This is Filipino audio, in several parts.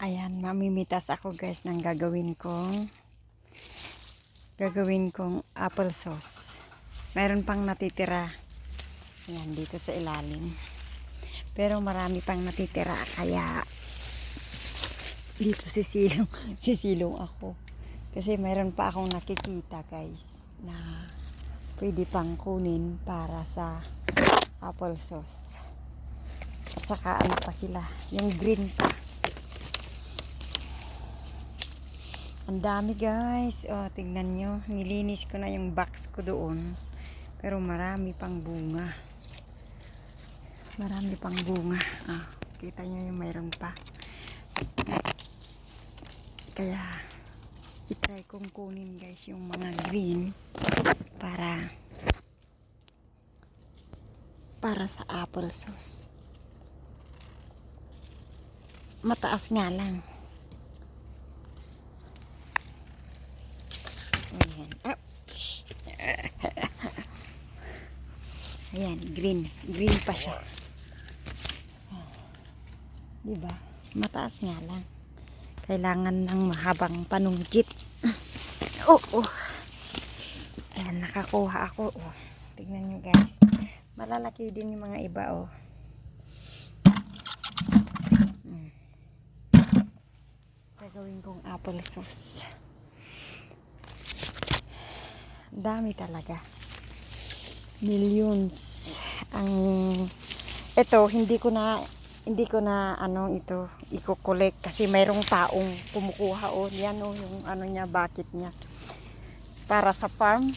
Ayan, mamimitas ako guys ng gagawin kong apple sauce. Meron pang natitira. Ayan, dito sa ilalim. Pero marami pang natitira kaya dito sisilong ako. Kasi meron pa akong nakikita guys na pwede pang kunin para sa apple sauce. At saka ano pa sila, yung green pa. Ang dami guys. Oh, tingnan nyo. Nilinis ko na yung box ko doon. Pero marami pang bunga. Marami pang bunga. Ah, kita nyo yung mayroon pa. Kaya, itry kong kunin guys yung mga green para sa apple sauce. Mataas nga lang. Ayan. Ouch. Ayan, green. Green pa siya. Diba? Mataas nga lang. Kailangan ng mahabang panungkit. Oh, oh. Ayan, nakakuha ako. Oh. Tignan nyo guys. Malalaki din yung mga iba, oh. Gagawin kong apple sauce. Dami talaga. Millions. Ito, hindi ko na ito i-collect kasi mayroong taong kumukuha, oh. Yan, oh, yung ano niya, bucket niya. Para sa farm.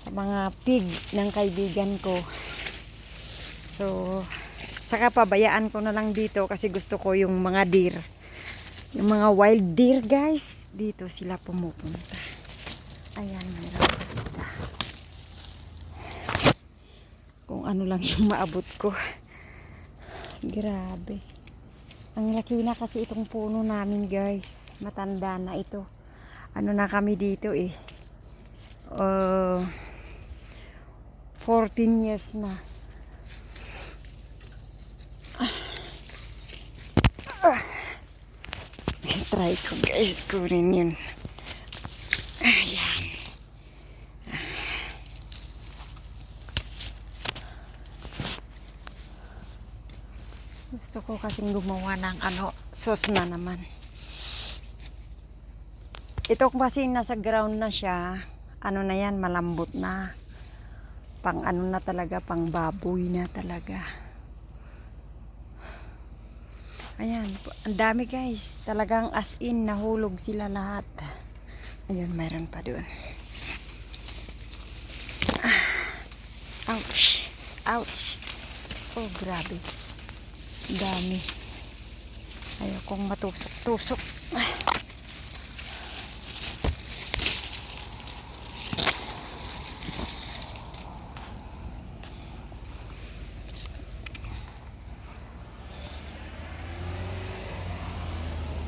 Sa mga pig ng kaibigan ko. So, saka pabayaan ko na lang dito kasi gusto ko yung mga deer. Yung mga wild deer guys, dito sila pumupunta. Ayan, meron pa dito. Kung ano lang yung maabot ko. Grabe. Ang laki na kasi itong puno namin guys. Matanda na ito. Ano na kami dito eh. 14 years na. Try ko guys, kunin yun. Ayan. Gusto ko kasing gumawa ng sauce na naman. Ito kasi nasa ground na siya. Ano na yan, malambot na. Pang ano na talaga, pang baboy na talaga. Ayan, ang dami guys. Talagang as in, nahulog sila lahat. Ayun, mayroon pa doon. Ouch! Ouch! Oh, grabe. Dami. Ayokong matusok-tusok.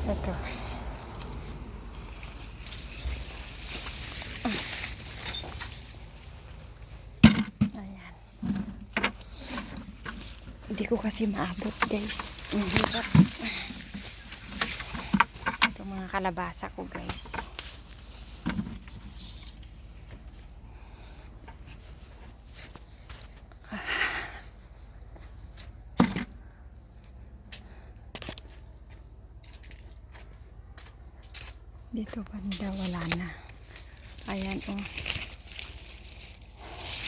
Ito. Ayan. Hindi ko kasi maabot guys. Ang hirap. Ito mga kalabasa ko guys. Dito banda wala na. Ayan, oh.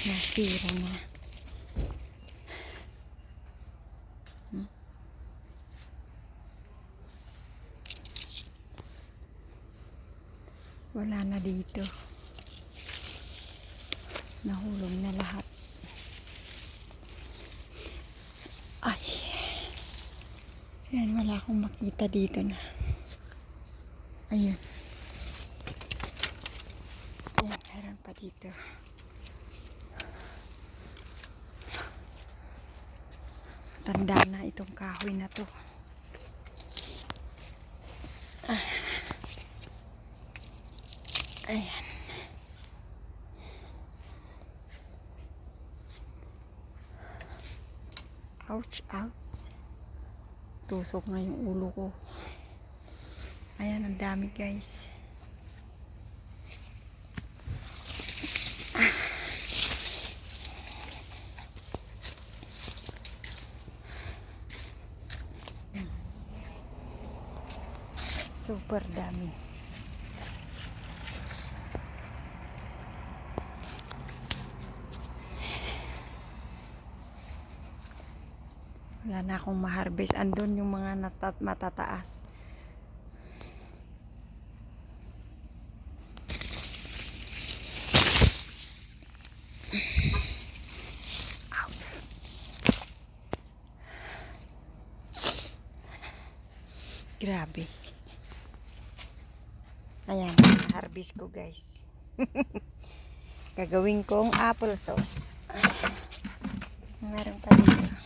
Nasira na. Wala na dito. Nahulog na lahat. Ay. Ayan, wala akong makita dito na. Ayan. Ayan, meron pa dito. Tanda na itong kahoy na to. Ayan. Ouch, ouch. tusok na yung ulo ko. Ayan, ang dami guys. Super dami. Wala na akong ma-harvest. Andun yung mga matataas. Ow. Grabe. Ayan, harvest ko guys. Gagawin kong apple sauce. Meron pa dito.